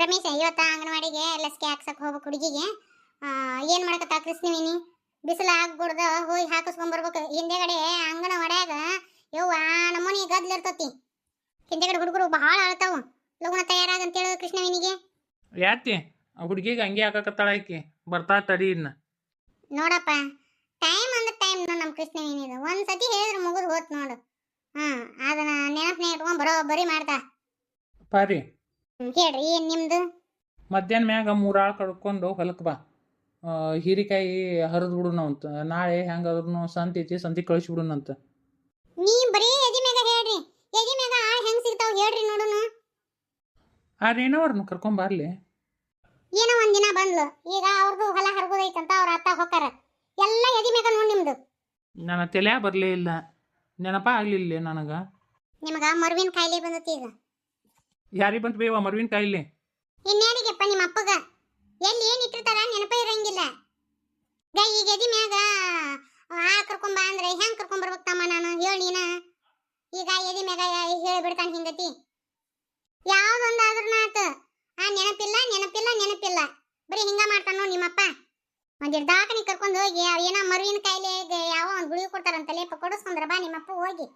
ರಮೇಶ ಇವತ್ತ ಅಂಗನವಾಡಿಗೆ ಲಸಿಕೆ ಹಾಕ್ಸಕ್ ಹೋಗ್ಬೇಕು ಹುಡುಗಿಗೆ. ಏನ್ ಮಾಡಕತ್ತ ಕೃಷ್ಣವೇಣಿ? ಬಿಸಿಲು ಆಗ್ಬಿಡ್ದ ಹೋಗಿ ಹಾಕಿಸ್ಕೊಂಡ್ಬರ್ಬೇಕು. ಹಿಂದೆಗಡೆ ಅಂಗನವಾಡ್ಯಾಗ ಯವ್ವ ನಮ್ಮನಿ ಗದ್ಲಿರ್ತತಿ. ಹಿಂದೆಗಡೆ ಹುಡುಗರು ಬಹಳ ಅಳ್ತಾವು. ಲಗುನ ತಯಾರಾಗಂತೇಳು ಕೃಷ್ಣವೇಣಿಗೆ. ಯಾತಿ ಹುಡುಗಿಗೆ ಹಂಗೆ ಹಾಕಕತ್ತಾಳ ಆಕಿ. ಬರ್ತಾ ತಡಿ ಇನ್ನ. ನೋಡಪ್ಪ, ಟೈಮ್ ಅಂದ್ರೆ ಟೈಮ್ ನಮ್ಮ ಕೃಷ್ಣವೇಣಿದು. ಒಂದ್ಸತಿ ಹೇಳಿದ್ರೆ ಮುಗಿದು ಹೋತ್ ನೋಡು. ಅದನ್ನ ನೆನಪನೇ ಇಟ್ಕೊಂಡ್ ಬರೋಬ್ಬರಿ ಮಾಡ್ತಾ. ಪಾರಿ ಹೇಳ್ರಿ, ಏನ್ ನಿಮ್ದು? ಮಧ್ಯಾಹ್ನ ಮ್ಯಾಗ 3 ಆಳು ಕಡ್ಕೊಂಡು ಹೊಲಕ್ಕೆ ಬಾ. ಹೀರಿಕಾಯಿ ಹರಿದು ಬಿಡುನಂತ. ನಾಳೆ ಹೆಂಗಾದ್ರೂ ಸಂತಿ ಐತಿ, ಸಂತಿ ಕಳಿಸಿ ಬಿಡುನಂತ. ನೀ ಬರೀ ಎದಿ ಮ್ಯಾಗ ಹೇಳ್ರಿ. ಎದಿ ಮ್ಯಾಗ ಆಳ್ ಹೆಂಗ್ ಸಿಗ್ತಾವ ಹೇಳ್ರಿ ನೋಡುನು. ಆ ರೇಣವ್ರನ್ನ ಕರ್ಕೊಂಬರ್ಲಿ. ಏನೋ ಒಂದಿನ ಬಂದ್ಲು. ಈಗ ಅವ್ರದ್ದು ಹೊಲ ಹರ್ಗೋದೈತಂತ ಅವ್ರ ಅತ್ತ ಹೊಕ್ಕಾರ. ಎಲ್ಲ ಎದಿ ಮ್ಯಾಗ ನೋಡಿ ನಿಮ್ದು. ನನ್ನ ತಲೆ ಬರಲೇ ಇಲ್ಲ, ನೆನಪ ಆಗ್ಲಿಲ್ಲ ನನಗ. ನಿಮಗ ಮರುವಿನ ಕಾಯಿಲೆ ಬಂದತಿ ಈಗ. ಯಾರಿಗೆ ಬಂತು ಬೇವ ಮರುವಿನ ಕಾಯಿಲೆ? ಇನ್ಯಾರಿಗೆಪ್ಪ? ನಿಮ್ಮ ಅಪ್ಪಗ. ಎಲ್ಲಿ ಏನ್ ಇಟ್ಟಿರ್ತಾರ ನೆನಪ ಇರಂಗಿಲ್ಲ. ಈಗ ಎದಿ ಮ್ಯಾಗ ಕರ್ಕೊಂಬ ಅಂದ್ರೆ ಹೆಂಗ್ ಕರ್ಕೊಂಬರ್ಬೇಕು ತಮ್ಮ ನಾನು? ಹೇಳಿ ನೀನ. ಈಗ ಎದಿ ಮ್ಯಾಗ ಹೇಳ್ಬಿಡ್ತಾನೆ ಹಿಂಗತಿ. ಯಾವ್ದೊಂದಾದ್ರೂ ಆತ ನೆನಪಿಲ್ಲ ನೆನಪಿಲ್ಲ ನೆನಪಿಲ್ಲ ಬರೀ ಹಿಂಗ ಮಾಡ್ತಾನೋ ನಿಮ್ಮಪ್ಪ. ಒಂದಿರ್ ದಾಖನಿ ಕರ್ಕೊಂಡು ಹೋಗಿ ಏನೋ ಮರುವಿನ ಕಾಯಿಲೆ ಯಾವ ಒಂದು ಗುಳಿಗೆ ಕೊಡ್ತಾರಂತಲೇ ಕೊಡಿಸ್ಕೊಂಡ್ರ ಬಾ ನಿಮ್ಮಪ್ಪ ಹೋಗಿ.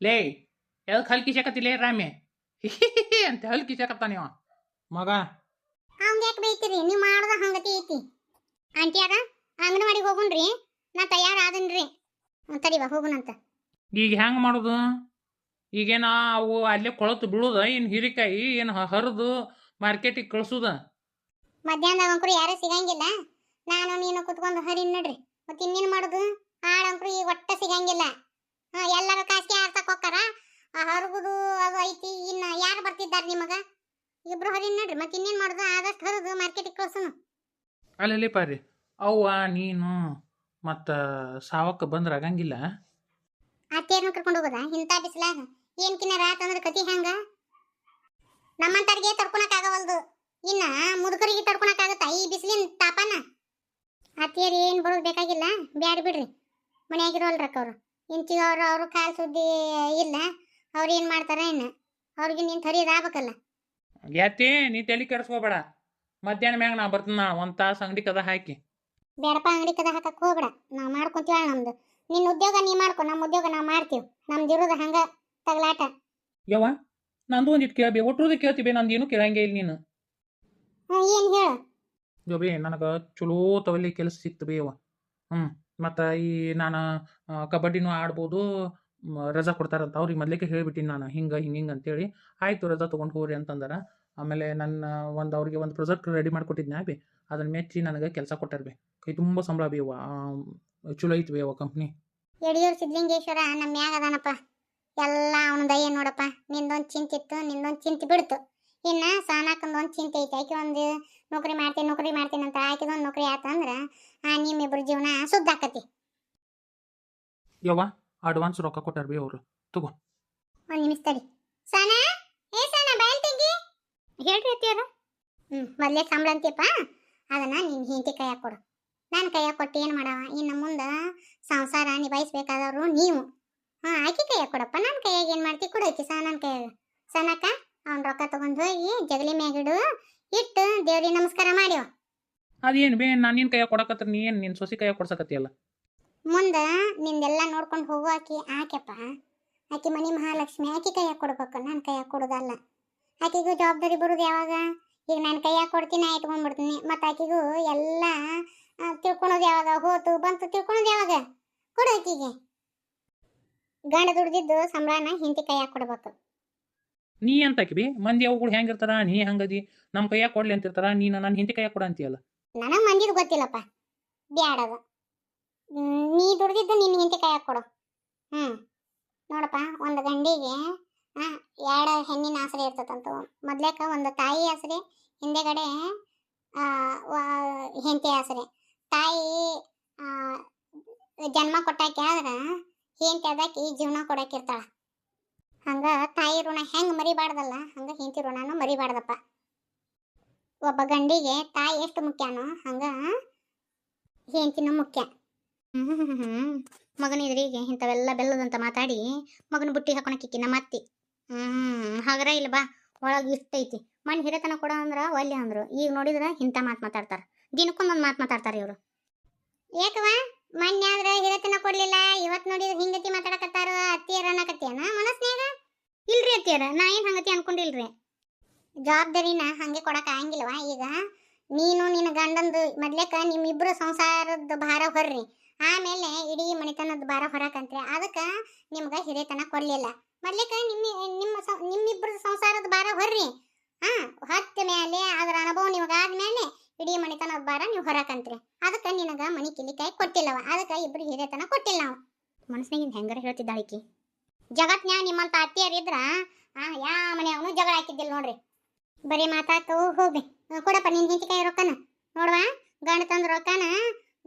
ಲೇ ಎದಕ್ಕೆ ಹಲ್ಕಿ ಚಕತಿಲೇ ರಾಮೆ ಅಂತ ಹಲ್ಕಿ ಚಕತ್ತ ನೀವು ಮಗ. ಹಂಗ ಯಾಕೆ ಬೈತೀರಿ? ನೀವು ಮಾಡೋದ ಹಂಗತಿ ಐತಿ. ಆಂಟಿಯಾರ ಅಂಗನವಾಡಿಗೆ ಹೋಗುಣ್ರಿ, ನಾ ತಯಾರಾದನ್ರಿ. ತಡಿವಾ ಹೋಗುಣಂತ. ಈಗ ಹೆಂಗೆ ಮಾಡೋದು? ಈಗೇನ ಅವು ಅಲ್ಲೇ ಕೊಳತು ಬೀಳುದ? ಏನು ಹೀರಿಕಾಯಿ ಏನು ಹರಿದು ಮಾರ್ಕೆಟಿಗೆ ಕಳ್ಸುದ? ಮಧ್ಯಾಹ್ನದಾಗ ಅಂಕರು ಯಾರು ಸಿಗಂಗಿಲ್ಲ. ನಾನು ನೀನು ಕುತ್ಕೊಂಡು ಹರಿನ್ ನಡ್ರಿ. ಮತ್ತೆ ಇನ್ನೇನು ಮಾಡೋದು? ಆಳಂಕರು ಈಗ ಒಟ್ಟ ಸಿಗಂಗಿಲ್ಲ. ಎಲ್ಲರ ಕಾಸಿಗೆ ಆಡ್ಸಕ್ ಹೋಗ್ತಾರ. ಹರಗುದು ಅದು ಐತಿ. ಇನ್ನು ಯಾರು ಬರ್ತಿದ್ದಾರೆ ನಿಮಗ? ಇಬ್ರು ಹರಿನ್ ನಡ್ರಿ. ಮತ್ತೆ ಇನ್ನೇನು ಮಾಡೋದು? ಆದಷ್ಟು ಹರಿದು ಮಾರ್ಕೆಟಿಗೆ ಕಳ್ಸೋನು. ಅಲ್ಲಲ್ಲಿ ಪಾರಿ ಅವ್ವ ನೀನು ಮತ್ತು ಸಾವಕ್ಕೆ ಬಂದ್ರೆ ಆಗಂಗಿಲ್ಲ. ಅತ್ತೇರ್ನ ಕರ್ಕೊಂಡು ಹೋಗೋದ ಇಂಥ ಬಿಸಿಲಾಗ? ಏನ್ಕಿನ್ನ ರಾತ್ ಅಂದ್ರೆ ಕತಿ ಹೆಂಗ? ನಮ್ಮಂತವ್ರಿಗೆ ತಡ್ಕೊಳಕ್ ಆಗವಲ್ದು. ಇನ್ನ ಮುದುಕರಿಗೆ ತಡ್ಕೊಳಕ್ ಆಗತ್ತ ಈ ಬಿಸಿಲಿನ ತಾಪನ? ಅತ್ತೇರಿ ಏನ್ ಬರೋದು ಬೇಕಾಗಿಲ್ಲ, ಬ್ಯಾಡ ಬಿಡ್ರಿ. ಮನೆಯಾಗಿರೋಲ್ರಕ್ಕ ಅವರು ಇಂಚಿಗೆ ಅವರು ಕಾಲು ಸುದ್ದಿ ಇಲ್ಲ. ಅವ್ರು ಏನ್ ಮಾಡ್ತಾರ ಇನ್ನ? ಅವ್ರಿಗೆ ನಿಂತು ಹರಿಯೋದಾಗಬೇಕಲ್ಲ. ಯಾತಿ ನೀ ತಲೆ ಕೆಡಿಸ್ಕೋಬೇಡ. ಮಧ್ಯಾಹ್ನ ಮ್ಯಾಗ ನಾ ಬರ್ತೀನಿ. ಒಂದು ತಾಸು ಅಂಗಡಿ ಕದ ಹಾಕಿ. ಬೇಡಪ್ಪ, ಅಂಗಡಿ ಕದ ಹಾಕಕ್ ಹೋಗ್ಬೇಡ. ನಾವು ಮಾಡ್ಕೊಂತೀವ. ನಮ್ದು ನಿನ್ನ ಉದ್ಯೋಗ ನೀ ಮಾಡ್ಕೊ, ನಮ್ಮ ಉದ್ಯೋಗ ನಾವು ಮಾಡ್ತೀವಿ. ನಮ್ದು ಇರೋದು ಹಂಗ ತಗಲಾಟ. ಯವ್ವ ನಂದು ಒಂದಿಟ್ಟು ಕೇಳಬಿ. ಒಟ್ಟುದು ಕೇಳ್ತೀವಿ, ನಂದು ಏನು ಕೇಳಂಗೇ ಇಲ್ಲ ನೀನು. ಏನ್ ಹೇಳ? ಜೋಬಿ ನನಗೆ ಚಲೋ ತವಲಿ ಕೆಲಸ ಸಿಕ್ತು ಬೇವ. ಮತ್ತು ಈ ನಾನು ಕಬಡ್ಡಿನೂ ಆಡ್ಬೋದು, ರಜಾ ಕೊಡ್ತಾರಂತ ಅವ್ರಿಗೆ ಮೊದಲೇಕೆ ಹೇಳಿಬಿಟ್ಟಿನಿ ನಾನು. ಹಿಂಗೆ ಅಂತೇಳಿ. ಆಯಿತು ರಜಾ ತೊಗೊಂಡು ಹೋಗ್ರಿ ಅಂತಂದಾರ. ಆಮೇಲೆ ನನ್ನ ಅವ್ರಿಗೆ ಒಂದು ಪ್ರಾಜೆಕ್ಟ್ ರೆಡಿ ಮಾಡಿಕೊಟ್ಟಿದ್ದೆ ಬಿ. ಅದನ್ನ ಮೆಚ್ಚಿ ನನಗೆ ಕೆಲಸ ಕೊಟ್ಟಾರ ಬಿ. ಕೈ ತುಂಬ ಸಂಬಳ ಬೇವ. ಚಲೋ ಐತಿ ಬೇವ ಕಂಪ್ನಿ. ಯಡಿಯೂರು ಸಿದ್ಧಲಿಂಗೇಶ್ವರ ನಮ್ಮ ಮ್ಯಾಗ ಅದಾನಪ್ಪ. ಎಲ್ಲ ಅವನ ದಯ್ಯ ನೋಡಪ್ಪ. ನಿಂದೊಂದು ಚಿಂತಿತ್ತು, ನಿಂದೊಂದು ಚಿಂತೆ ಬಿಡ್ತು. ಇನ್ನು ಸಾನಾಕಂದೊಂದು ಚಿಂತೆ ಐತಿ. ಆಕೆ ಒಂದು ನೌಕರಿ ಮಾಡ್ತೀನಿ ಅಂತ ಆಕಿದೊಂದು ನೌಕರಿ ಆತಂದ್ರೆ ನಿಮ್ಮಿಬ್ಬರು ಜೀವನ ಸುದ್ದ ಆಕತಿ. ಯವ್ವ ಅಡ್ವಾನ್ಸ್ ರೊಕ್ಕ ಕೊಟ್ಟಾರ ಬಿ ಅವರು. ತಗೋ. ಒಂದು ನಿಮಿಷ ತಡಿ. ಸಾನಾ, ಏ ಸಾನಾ ಬಾಯಲ್ ತೆಗಿ. ಹೇಳ್ರಿ ಅತ್ತಿಯರ. ಮೊದಲೇ ಸಂಬಳ ಅಂತೀಯಪ್ಪ, ಅದನ್ನ ನಿನ್ನ ಹೆಂಡತಿ ಕೈಯಾಗ ಕೊಡು. ನಾನು ಕೈಯಾಗ ಕೊಟ್ಟು ಏನು ಮಾಡವ? ಇನ್ನು ಮುಂದೆ ಸಂಸಾರ ನಿಭಾಯಿಸ್ಬೇಕಾದವರು ನೀವು. ಆಕೆ ಕೈಯಾಗ ಕೊಡಪ್ಪ. ನನ್ನ ಕೈಯಾಗ ಏನು ಮಾಡ್ತಿ? ಕೊಡೈತಿ ಸಾನನ ಕೈಯಾಗ. ಸಾನಕ್ಕ ಅವ್ನ ರೊಕ್ಕ ತಗೊಂಡು ಹೋಗಿ ಜಗಲಿ ಮ್ಯಾಗಿಡು ಇಟ್ಟು ದೇವ್ರಿಗೆ ನಮಸ್ಕಾರ ಮಾಡ್ಯವ. ಅದೇನು ಬೇ ನಾನು ನಿನ್ನ ಕೈಯಾಗ ಕೊಡಕತ್ರ ನೀ ಏನು ನಿನ್ನ ಸೊಸಿ ಕೈಯಾಗ ಕೊಡ್ಸಕತ್ತಿಯಲ್ಲ? ಮುಂದೆ ನಿಂದೆಲ್ಲ ನೋಡ್ಕೊಂಡು ಹೋಗೋ ಆಕೆಪ್ಪ. ಆಕೆ ಮನಿ ಮಹಾಲಕ್ಷ್ಮಿ. ಆಕೆ ಕೈಯಾಗ ಕೊಡ್ಬೇಕು, ನನ್ನ ಕೈಯಾಗ ಕೊಡೋದಲ್ಲ. ಆಕೆಗೂ ಜವಾಬ್ದಾರಿ ಬರೋದು ಯಾವಾಗ? ಈಗ ನಾನು ಕೈಯಾಗ ಕೊಡ್ತೀನಿ, ಇಟ್ಕೊಂಡ್ಬಿಡ್ತೀನಿ. ಮತ್ತು ಆಕೆಗೂ ಎಲ್ಲ ತಿಳ್ಕೊಳೋದು ಯಾವಾಗ? ಹೋತು ಬಂತು ತಿಳ್ಕೊಳೋದು ಯಾವಾಗ? ಕೊಡು ಆಕೆಗೆ. ಗಂಡ ದುಡ್ದಿದ್ದು ಸಂಬಳನ ಹಿಂತಿ ಕೈಯಾಗ ಕೊಡ್ಬೇಕು. ನೀ ಅಂತಾಕಿ ಬಿ ಮಂದಿ ಅವುಗಳು ಹೆಂಗಿರ್ತಾರ? ನೀ ಹಂಗದಿ ನಮ್ಮ ಕೈಯಾಗ ಕೊಡ್ಲಿ ಅಂತಿರ್ತಾರ, ನೀನು ನನ್ನ ಹಿಂತಿ ಕೈಯಾಗ ಕೊಡ ಅಂತೀಯಲ್ಲ. ನನಗೆ ಮಂದಿದು ಗೊತ್ತಿಲ್ಲಪ್ಪ, ಬ್ಯಾಡದ. ನೀ ದುಡ್ದಿದ್ದು ನಿನ್ನ ಹಿಂತಿ ಕೈಯಾಗ ಕೊಡು. ನೋಡಪ್ಪ, ಒಂದು ಗಂಡಿಗೆ 2 ಹೆಣ್ಣಿನ ಆಸರೆ ಇರ್ತದಂತ. ಮೊದ್ಲೇಕ ಒಂದು ತಾಯಿ ಆಸರೆ, ಹಿಂದೆಗಡೆ ಹೆಂಡತಿ ಆಸರೆ. ತಾಯಿ ಜನ್ಮ ಕೊಟ್ಟಾಕಿ ಆದ್ರೆ ಹೆಂಡತಿ ಅದಕ್ಕೆ ಜೀವನ ಕೊಡಾಕಿರ್ತಾಳ. ಹಂಗ ತಾಯಿ ಋಣ ಹೆಂಗೆ ಮರಿಬಾರ್ದಲ್ಲ, ಹಂಗ ಹೆಂಡತಿ ಋಣನೂ ಮರಿಬಾರ್ದಪ್ಪ. ಒಬ್ಬ ಗಂಡಿಗೆ ತಾಯಿ ಎಷ್ಟು ಮುಖ್ಯನೋ ಹಂಗ ಹೆಂಡತಿನೂ ಮುಖ್ಯ. ಮಗನ ಇದ್ರಿಗೆ ಇಂಥವೆಲ್ಲ ಬೆಲ್ಲದಂತ ಮಾತಾಡಿ ಮಗನ ಬುಟ್ಟಿ ಹಾಕೊಳಕಿಕ್ಕಿ ನಮ್ಮ ಅತ್ತಿ. ಹಗರ ಇಲ್ಲ ಬಾ ಒಳಗೆ ಇಷ್ಟ ಐತಿ ಮಣ್ಣು ಹಿರೇತನ ಕೊಡ ಅಂದ್ರ ಒಲ್ಲೆ ಅಂದ್ರು ಈಗ ನೋಡಿದ್ರ ಇಂಥ ಮಾತು ಮಾತಾಡ್ತಾರ ದಿನಕ್ಕೊಂದೊಂದು ಮಾತು ಮಾತಾಡ್ತಾರ ಇವರು ಏಕವ ಮೊನ್ನೆ ಆದ್ರ ಹಿರೇತನ ಕೊಡ್ಲಿಲ್ಲ ಇವತ್ತು ನೋಡಿದ್ರ ಹಿಂಗತಿ ಮಾತಾಡಕತ್ತಾರ ಅತ್ತಿಯರ ಅನ್ನಕತ್ತೀಯನ ಮನಸ್ನ್ಯಾಗ ಇಲ್ರಿ ಅತ್ತಿಯರ ನಾ ಏನ್ ಹಂಗತಿ ಅನ್ಕೊಂಡಿಲ್ರಿ ಜವಾಬ್ದಾರಿನ ಹಂಗೆ ಕೊಡಕ ಆಗಂಗಿಲ್ವಾ ಈಗ ನೀನು ನಿನ್ನ ಗಂಡಂದು ಮೊದ್ಲೇಕ ನಿಮ್ಮಿಬ್ರು ಸಂಸಾರದ ಭಾರ ಹೊರ್ರಿ ಆಮೇಲೆ ಇಡೀ ಮನೆತನದ ಭಾರ ಹೊರಕಂತ್ರಿ ಅದಕ್ಕೆ ನಿಮ್ಗೆ ಹಿರೇತನ ಕೊಡ್ಲಿಲ್ಲ ಮೊದ್ಲೇಕ ನಿಮ್ಮಿಬ್ರು ಸಂಸಾರದ ಭಾರ ಹೊರ್ರಿ ಹತ್ತ ಮೇಲೆ ಅದರ ಅನುಭವ ನಿಮಗಾದ್ಮೇಲೆ ಇಡೀ ಮನೆತನದ ಭಾರ ನೀವು ಹೊರಕಂತ್ರಿ ಅದಕ್ಕೆ ನಿನಗ ಮನಿ ಕಿಲಿಕಾಯಿ ಕೊಟ್ಟಿಲ್ಲವ ಅದಕ್ಕೆ ಇಬ್ರು ಹಿರೇತನ ಕೊಟ್ಟಿಲ್ಲ ನಾವು ಮನಸ್ಸಿನಾಗಿಂದ ಹೆಂಗಾರ ಹೇಳ್ತಿದ್ದಾಳಿಕಿ ಜಗತ್ನ್ಯಾಗ ನಿಮ್ಮಂತ ಅತ್ತಿಯರಿದ್ರ ಯಾ ಮನೆಯವನು ಜಗಳ ಹಾಕಿದ್ದಿಲ್ಲ ನೋಡ್ರಿ ಬರೀ ಮಾತಾಡ್ತು ಹೋಗಿ ಕೊಡಪ್ಪ ನಿನ್ ಹೆಂಚಿಕಾಯಿ ರೊಕ್ಕನ ನೋಡುವ ಗಂಡ ತಂದ ರೊಕ್ಕನ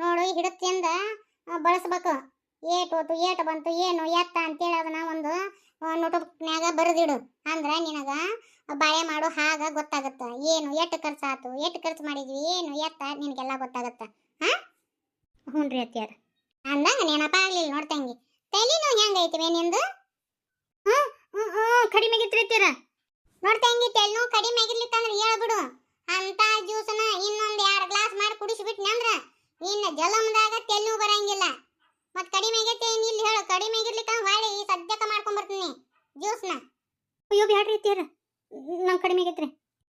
ನೋಡು ಹಿಡತ್ತಿಂದ ಬಳಸ್ಬೇಕು ಏಟು ಬಂತು ಏನು ಎತ್ತ ಅಂತೇಳಿ ಅದನ್ನ ಒಂದು ನೋಟ್ಬುಕ್ನ್ಯಾಗ ಬರೆದಿಡು ಅಂದ್ರ ನಿನಗ ಬಾಳೆ ಮಾಡು ಹಾಗ ಗೊತ್ತಾಗತ್ತ ಏನು ಎಷ್ಟು ಖರ್ಚಾತು ಎಷ್ಟು ಖರ್ಚು ಮಾಡಿದ್ವಿ ಏನು ಎತ್ತ ನಿನಗೆಲ್ಲ ಗೊತ್ತಾಗತ್ತ ಹ್ಞೂನ್ರಿ ಅತ್ತಿಯಾರ ಅಂದಂಗ ನೆನಪ ಆಗ್ಲಿಲ್ಲ ನೋಡ್ತಂಗಿ ತಲೆನೂ ಹೆಂಗೈತಿವೆ ನಿಂದು ಕಡಿಮೆ ಆಗಿತ್ತೀರ ನೋಡ್ತಂಗಿ ತೆಲ್ನು ಕಡಿಮೆ ಆಗಿರ್ಲಿಕ್ಕಂದ್ರೆ ಹೇಳ್ಬಿಡು ಅಂತ ಜ್ಯೂಸನ ಇನ್ನೊಂದ್ 2 ಗ್ಲಾಸ್ ಮಾಡಿ ಕುಡಿಸ್ಬಿಟ್ನಿ ಅಂದ್ರ ಇನ್ನ ಜಲಮದಾಗ ತೆಲ್ನು ಬರಂಗಿಲ್ಲ ಮತ್ ಕಡಿಮೆ ಆಗೈತೆ ಇಲ್ಲಿ ಹೇಳು ಕಡಿಮೆ ಆಗಿರ್ಲಿಕ್ಕ ಹೊಳ್ಳಿ ಸದ್ಯಕ್ಕ ಮಾಡ್ಕೊಂಡ್ ಬರ್ತೀನಿ ಜ್ಯೂಸ್ನ ಅಯ್ಯೋ ಬ್ಯಾಡ್ರಿ ತೀರ ನಂಗೆ ಕಡಿಮೆ ಆಗೈತ್ರಿ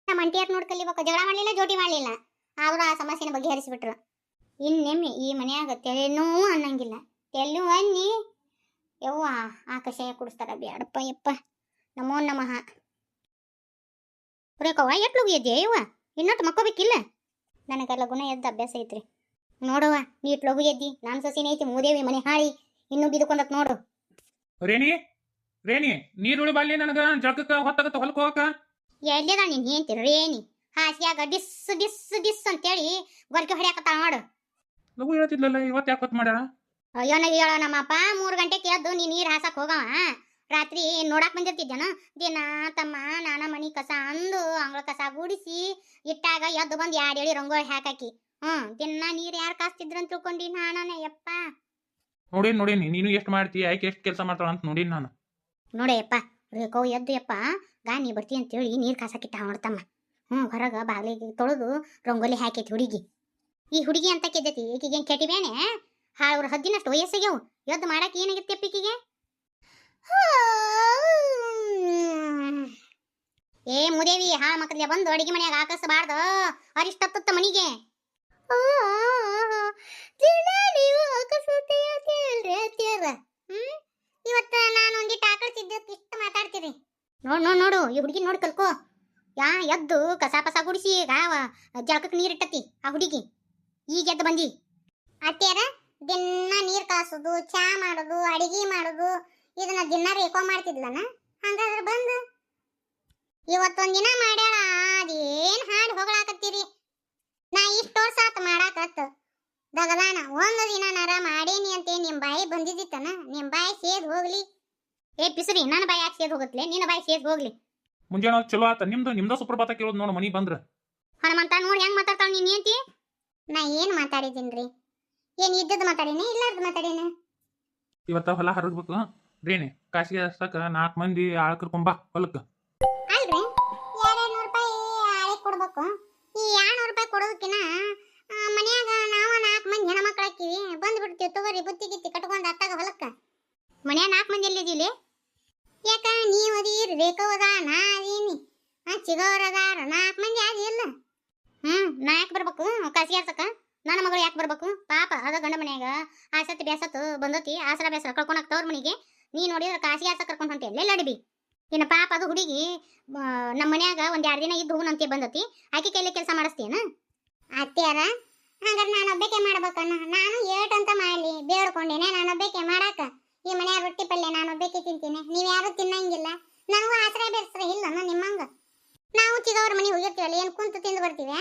ನಮ್ಮ ಅಂಟಿಯಾರ್ ನೋಡ್ ಕಲಿಬೇಕು ಜಗಳ ಮಾಡ್ಲಿಲ್ಲ ಜೋಟಿ ಮಾಡ್ಲಿಲ್ಲ ಆದ್ರೂ ಆ ಸಮಸ್ಯೆನ ಬಗೆಹರಿಸಿಬಿಟ್ರು ಇನ್ನೆಮ್ಮೆ ಈ ಮನ್ಯಾಗ ತೆಲೆನೂ ಅನ್ನಂಗಿಲ್ಲ ತೆಲ್ಲು ಅನ್ನಿ ಯವ್ವ ಆಕಾಶ ಕುಡಿಸ್ತಾರ ಬ್ಯಾಡಪ್ಪ ಯಪ್ಪ ನಮೋ ನಮಃ ರೇಖವ್ವ ಎಟ್ ಲಗು ಎದ್ದೆ ಯವ್ವ ಇನ್ನೊಟ್ಟು ಮಕ್ಕೋಬೇಕಿಲ್ಲ ನನಗೆಲ್ಲ ಗುಣ ಎದ್ದ ಅಭ್ಯಾಸ ಐತ್ರಿ ನೋಡವ್ವ ನೀ ಇಟ್ ಲಗು ಎದ್ದಿ ನಾನು ಸೊಸಿನ ಐತಿ ಮೂದೇವಿ ಮನೆ ಹಾಳಿ ಇನ್ನೂ ಬಿದ್ಕೊಂಡತ್ ನೋಡು ರೇಣಿ ನೀರುಳಿ ಬಾಲಿ ನನಗ ಜಳಕಕ್ಕ ಹೊತ್ತಾಗತ್ತ ಹೊಲಕ್ಕೆ ಹೋಗಕ ಎಲ್ಲಿದ ನೀನ್ ಹೇಳ್ತಿ ರೇಣಿ ಹಾಸಿಯಾಗ ಡಿಸ್ ಡಿಸ್ ಡಿಸ್ ಅಂತೇಳಿ ಗೊರಕೆ ಹೊಡ್ಯಾಕತ್ತಾಳ ನೋಡು ಲಗು ಹೇಳ್ತಿದ್ಲಲ್ಲ ಇವತ್ತು ಯಾಕೆ ಹೊತ್ತು ಮಾಡ್ಯಾಳ ಅಯ್ಯೋ ನಾ ಹೇಳೋ ನಮ್ಮಪ್ಪ 3 ಗಂಟೆಗೆ ಎದ್ದು ನೀ ನೀರು ಹಾಸಕ್ ಹೋಗವ ರಾತ್ರಿ ನೋಡಾಕ್ ಬಂದಿರ್ತಿದ್ದೇನ ದಿನ ತಮ್ಮ ನಾನ ಮನಿ ಕಸ ಅಂದು ಅಂಗಳ ಕಸ ಗುಡಿಸಿ ಇಟ್ಟಾಗ ಎದ್ದು ಬಂದು 2 ಎಳಿ ರಂಗೋಳಿ ಹಾಕಾಕಿ ದಿನ ನೀರು ಯಾರು ಕಾಸ್ತಿದ್ರು ಅಂತ ತಿಳ್ಕೊಂಡಿ ನಾನೇ ಯಪ್ಪ ನೋಡೇನಿ ನೀನು ಎಷ್ಟು ಮಾಡ್ತಿ ಆಯ್ಕೆ ಎಷ್ಟು ಕೆಲಸ ಮಾಡ್ತಾಳ ಅಂತ ನೋಡೀನಿ ನಾನು ನೋಡೇಯಪ್ಪ ರೇಖವ್ ಎದ್ದು ಯಪ್ಪ ನೀ ಬರ್ತಿ ಅಂತೇಳಿ ನೀರು ಕಾಸಕ್ಕಿಟ್ಟ ನೋಡ್ತಮ್ಮ ಹೊರಗ ಬಾಗಿಲಿಗೆ ತೊಳೆದು ರಂಗೋಲಿ ಹಾಕೈತಿ ಹುಡುಗಿ ಈ ಹುಡುಗಿ ಅಂತ ಕೆದ್ದತಿ ಈಕಿಗೇನು ಕೆಟ್ಟಿಬೇನೆ ಅವ್ರ ಹದ್ದಿನಷ್ಟು ವಯಸ್ಸಿಗೆವು ಎದ್ದು ಮಾಡಕ್ಕೆ ಏನಾಗಿತ್ತು ಈಕಿಗೆ ಏ ಮುದೇವಿ ಹಾಳ ಮಕ್ಕಳಿಗೆ ಬಂದು ಅಡಿಗೆ ಮನೆಯಾಗ ಹಾಕಿಸಬಾರ್ದು ಅರಿಷ್ಟತ್ತ ಮನಿಗೆ ಇವತ್ತ ನಾನು ಒಂದಿಟ್ಟು ಆಕಳಿಸಿದ್ದಕ್ಕೆ ಇಷ್ಟು ಮಾತಾಡ್ತೀರಿ ನೋಡು ಈ ಹುಡುಗಿ ನೋಡಿ ಕಲ್ಕೋ ಎದ್ದು ಕಸ ಪಸ ಗುಡಿಸಿ ಈಗ ಜಳಕಕ್ಕೆ ನೀರಿಟ್ಟತಿ ಆ ಹುಡುಗಿ ಈಗ ಎದ್ದು ಬಂದಿ ಅತ್ತೆಯರ ದಿನ ನೀರು ಕಾಸೋದು ಚಾ ಮಾಡೋದು ಅಡಿಗೆ ಮಾಡೋದು ಇದನ್ನ ದಿನ ರೇಖೋ ಮಾಡ್ತಿದ್ಲನ ಹಂಗಾದ್ರೆ ಬಂದು ಇವತ್ತೊಂದಿನ ಮಾಡ್ಯಾಳ ಅದೇನ್ ಹಾಡು ಹೊಗಳಾಕತ್ತೀರಿ ನಾ ಇಷ್ಟು ವರ್ಷ ಆತ ಮಾಡಾಕತ್ತ ದಗದಾನ ಒಂದು ದಿನ ನರ ಮಾಡೇನಿ ಅಂತ ನಿಮ್ ಬಾಯಿ ಬಂದಿದ್ದಿತ್ತನ ನಿಮ್ ಬಾಯಿ ಸೇದ್ ಹೋಗ್ಲಿ ಏ ಪಿಸರಿ ನನ್ನ ಬಾಯಿ ಯಾಕೆ ಸೇದ್ ಹೋಗತ್ಲೆ ನಿನ್ನ ಬಾಯಿ ಸೇದ್ ಹೋಗ್ಲಿ ಮುಂಜಾನೆ ಚಲೋ ಆತ ನಿಮ್ದ ಸುಪ್ರಭಾತ ಕೇಳೋದು ನೋಡು ಮನಿ ಬಂದ್ರ ಹನುಮಂತ ನೋಡಿ ಹೆಂಗ್ ಮಾತಾಡ್ತಾವ ನೀನ್ ಏಂತಿ ನಾ ಏನ್ ಮಾತಾಡಿದ್ದೀನ್ರಿ ಏನ್ ಇದ್ದದ್ದು ಮಾತಾಡೇನೆ ಇಲ್ಲಾರ್ದು ಮಾತಾಡೇನೆ ಇವತ್ತ ಹೊಲ ಹರಗ್ಬೇಕು ರೇಣಿ ಕಾಸಿಗೆ ಹಚ್ಚಕ 4 ಮಂದಿ ಆಳ್ ಕರ್ಕೊಂಬ ಹೊಲಕ್ಕ ಅಲ್ರಿ 200 ರೂಪಾಯಿ ಆಳೆ ಕೊಡ್ಬೇಕು ಈ 200 ರೂಪಾಯಿ ಕೊಡೋದಕ್ಕಿನ ಮನ್ಯಾಗ ನಾವು 4 ಮಂದಿ ಹೆಣ್ಮಕ್ಳು ಹಾಕಿವಿ ಬಂದ್ಬಿಡ್ತೀವಿ ತಗೋರಿ ಬುತ್ತಿ ಗಿತ್ತಿ ಕಟ್ಕೊಂಡು ಅತ್ತಾಗ ಹೊಲಕ್ಕ ಮನ್ಯಾಗ 4 ಮಂದಿ ಎಲ್ಲಿದ್ದೀಲಿ ಯಾಕ ನೀವು ಅದೀರಿ ರೇಖವದ ನಾ ಅದೀನಿ ಚಿಗವರದಾರ 4 ಮಂದಿ ಆದಿ ಇಲ್ಲ ನಾ ಯಾಕೆ ಬರ್ಬೇಕು ಕಾಸಿಗೆ ಹಚ್ಚಕ ನನ್ನ ಮಗಳು ಯಾಕೆ ಬರ್ಬೇಕು ಪಾಪ ಅದ ಗಂಡ ಮನ್ಯಾಗ ಆಸತಿ ಬ್ಯಾಸತ್ತು ಬಂದತಿ ಆಸರ ಬೇಸರ ಕಳ್ಕೊಳಕ್ ತವ್ರ ಮನಿಗೆ ನೀ ನೋಡಿದ್ರೆ ಕಾಸಿಗೆ ಹಚ್ಚ ಕರ್ಕೊಂಡು ಹೊಂಟಿ ಎಲ್ಲೆಲ್ಲ ಅಡಿಬಿ ಇನ್ನು ಪಾಪ ಅದು ಹುಡುಗಿ ನಮ್ಮ ಮನ್ಯಾಗ ಒಂದ್ 2 ದಿನ ಇದ್ದು ಹೂನಂತೆ ಬಂದತಿ ಆಕೆ ಕೈಲಿ ಕೆಲಸ ಮಾಡಿಸ್ತೇನ ಅತ್ತೆಯಾರ ಹಂಗಾರೆ ನಾನು ಒಬ್ಬಕ್ಕೆ ಮಾಡ್ಬೇಕನ್ನ ನಾನು ಏಟಂತ ಮಾಡಲಿ ಬೇಡ್ಕೊಂಡೇನೆ ನಾನು ಒಬ್ಬಕ್ಕೆ ಮಾಡಾಕ ಈ ಮನೆಯ ರೊಟ್ಟಿ ಪಲ್ಯ ನಾನು ಒಬ್ಬಕ್ಕೆ ತಿಂತೀನಿ ನೀವು ಯಾರು ತಿನ್ನಂಗಿಲ್ಲ ನನಗೂ ಆಸರ ಬೇಸರ ಇಲ್ಲ ನಿಮ್ಮಂಗ ನಾವು ಚಿಗವ್ರ ಮನೆ ಹೋಗಿರ್ತೀವಲ್ಲ ಏನ್ ಕುಂತು ತಿಂದು ಬರ್ತೀವಿ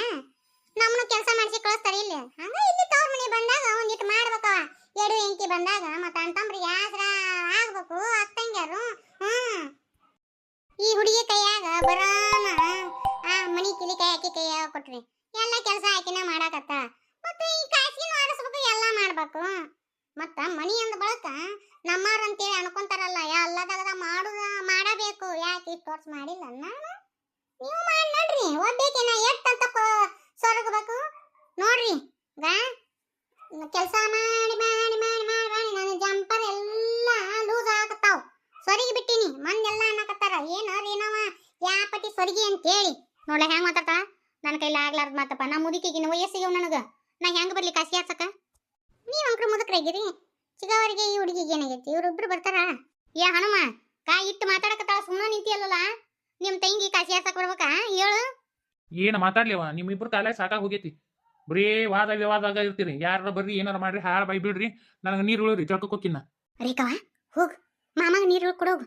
ನಮ್ಮನ್ನು ಕೆಲಸ ಮಾಡಿಸಿ ಕಳಿಸ್ತಾರೆ ಇಲ್ಲಿ ಹಂಗ ಇಲ್ಲಿ ತವ್ರ ಮನೆ ಬಂದಾಗ ಒಂದಿಟ್ಟು ಮಾಡ್ಬೇಕವ ಎಡು ಎಂಕಿ ಬಂದಾಗ ಮತ್ತ ಅಂತಂಬ್ರಿಗೆ ಆಸರ ಆಗ್ಬೇಕು ಅತ್ತಂಗ್ಯಾರು ಈ ಹುಡುಗಿ ಕೈಯಾಗ ಬರೋಣ ಮನಿ ಕಿಲಿ ಕೈ ಹಾಕಿ ಕೈಯಾಗ ಕೊಟ್ರಿ ಎಲ್ಲ ಕೆಲಸ ಹಾಕಿನ ಮಾಡಾಕತ್ತ ಮತ್ತೆ ಈ ಕಾಸಿನ ಆಡಿಸ್ಬೇಕು ಎಲ್ಲ ಮಾಡ್ಬೇಕು ಮತ್ತ ಮನಿ ಅಂದ ಬಳಕ ನಮ್ಮಾರ ಅಂತೇಳಿ ಅನ್ಕೊಂತಾರಲ್ಲ ಎಲ್ಲದಾಗ ಮಾಡಬೇಕು ಯಾಕೆ ಇಷ್ಟು ವರ್ಷ ಮಾಡಿಲ್ಲ ನಾನು ನೀವು ಮಾಡಿ ನೋಡ್ರಿ ಒಬ್ಬೇಕಿನ ಎಷ್ಟಂತ ಸೊರಗಬೇಕು ನೋಡ್ರಿ ಗಾ ಕೆಲಸ ಮಾಡಿ ಮಾಡಿ ಮಾಡಿ ಮಾಡಿ ಮಾಡಿ ನನ್ನ ಜಂಪರ್ ಎಲ್ಲ ಲೂಸ್ ಆಗತ್ತಾವ ಸೊರಗಿ ಬಿಟ್ಟಿನಿ ಮಂದೆಲ್ಲ ಅನ್ನಕತ್ತಾರ ಏನವ ಯಾಪಟಿ ಸೊರಗಿ ಅಂತೇಳಿ ನೋಡ್ಲ ಹೆಂಗ್ ಮಾತಾಡ್ತಾ ನನ್ನ ಕೈಲಿ ಆಗ್ಲಾರ್ದು ಮಾತಪ್ಪ ನಾ ಮುದುಕಿಗಿನ ವಯಸ್ಸಿಗೆ ನನಗ ನಾ ಹೆಂಗ್ ಬರ್ಲಿ ಕಾಸಿ ಹಾಕ್ಸಕ ನೀವ್ ಅಂಕ್ರ ಮುದುಕ್ರಾಗಿರಿ ಚಿಗವರಿಗೆ ಈ ಹುಡುಗಿಗೆ ಏನಾಗೈತಿ ಇವ್ರಿಬ್ರು ಬರ್ತಾರ ಏ ಹನುಮ ಕಾಯಿ ಇಟ್ಟು ಮಾತಾಡಕತ್ತಾಳ ಸುಮ್ಮನೆ ನಿಂತಿಯಲ್ಲ ನಿಮ್ ತಂಗಿ ಕಾಸಿ ಹಾಕ್ಸಕ್ ಬರ್ಬೇಕಾ ಹೇಳು ಏನು ಮಾತಾಡ್ಲಿವ ನಿಮ್ಮಿಬ್ರು ಕಾಲಾಗ ಸಾಕಾಗಿ ಹೋಗೈತಿ ಬರೀ ವಾದ ವಿವಾದಾಗ ಇರ್ತೀರಿ ಯಾರ ಬರ್ರಿ ಏನಾರ ಮಾಡ್ರಿ ಹಾಳು ಬೈ ಬಿಡ್ರಿ ನನಗೆ ನೀರು ಉಳಿರಿ ಚಳ್ಕೊಕ್ಕಿನ್ನ ರೇಖವ ಹೋಗ್ ಮಾಮಾಗ ನೀರು ಕೊಡೋಗು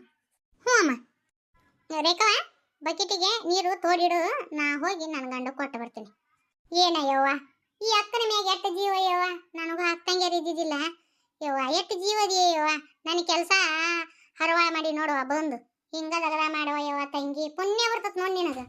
ಹ್ಞೂ ಅಮ್ಮ ರೇಖವ ಬಕೆಟಿಗೆ ನೀರು ತೋಡಿಡು ನಾ ಹೋಗಿ ನನ್ನ ಗಂಡ ಕೊಟ್ಟು ಬರ್ತೀನಿ ಏನಯ್ಯವ್ವ ಈ ಅಕ್ಕನ ಮ್ಯಾಗ ಎಷ್ಟು ಜೀವ ಯವ್ವ ನನಗೂ ಅಕ್ಕಂಗೆ ಇದ್ದಿದ್ದಿಲ್ಲ ಯವ್ವ ಎಷ್ಟು ಜೀವದಿ ಯವ್ವ ನನ್ನ ಕೆಲಸ ಹರವ ಮಾಡಿ ನೋಡುವ ಬಂದು ಹಿಂಗ ದಗದ ಮಾಡುವ ಯವ್ವ ತಂಗಿ ಪುಣ್ಯ ಬರ್ತತ್ ನೋಡಿ ನಿನಗ